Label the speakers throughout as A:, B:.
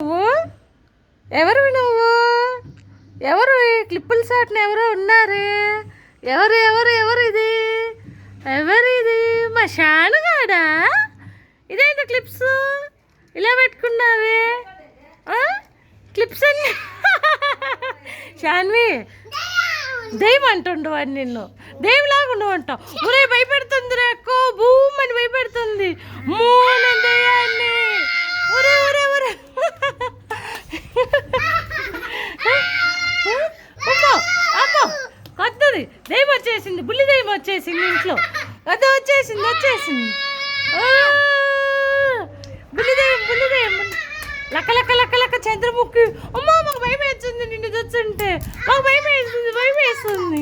A: నువ్వు? ఎవరివి నువ్వు? ఎవరు క్లిప్పుల సాటున ఎవరో ఉన్నారే? ఎవరు ఎవరు ఎవరు ఇది? ఎవరిది? మా షానుగాడా? ఇదేంటి క్లిప్స్ ఇలా పెట్టుకున్నావే? క్లిప్స్ అన్ని షాన్వి దెయ్యం అంటుండు వాడు నిన్ను. దెయ్యంలాగా ఉండవు అంటావు. ఊరే భయపెడుతుంది రేకో భూమ్ అని భయపెడుతుంది. మూడు దెయ్యాన్ని ఊరే ఊరే ఊరే అమ్మో అమ్మో కొత్తది దెయ్యం వచ్చేసింది. బుల్లి దెయ్యం వచ్చేసింది ఇంట్లో. కొత్త వచ్చేసింది వచ్చేసింది బుల్లి దెయ్యం లక్క లక్క లక్క లక్క చంద్రముఖి. అమ్మో మాకు భయం వేస్తుంది నిన్ను చూస్తుంటే. మాకు భయం వేస్తుంది భయం వేస్తుంది.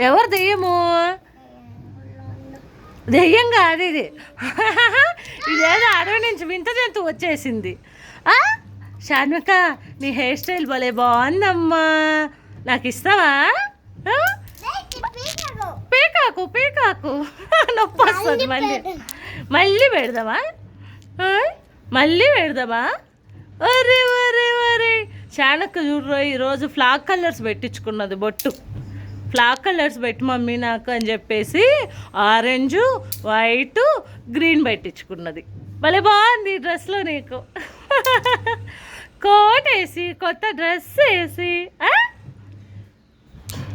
A: ఎవరు దెయ్యము? దెయ్యం కాదు ఇది. ఇదేదో అడవి నుంచి వింత జంతువు వచ్చేసింది. షాన్విక నీ హెయిర్ స్టైల్ భలే బాగుందమ్మా. నాకు ఇస్తావా? పీకాకు పీకాకు నొప్పి వస్తుంది. మళ్ళీ పెడదామా? మళ్ళీ పెడదామా? ఒరే ఒరే ఒరే షానక్క చూడరో ఈరోజు ఫ్లాగ్ కలర్స్ పెట్టించుకున్నది బొట్టు. ఫ్లాగ్ కలర్స్ పెట్టి మమ్మీ నాకు అని చెప్పేసి ఆరెంజు వైటు గ్రీన్ పెట్టించుకున్నది. భలే బాగుంది ఈ డ్రెస్లో నీకు. కోట్ వేసి కొత్త డ్రెస్ వేసి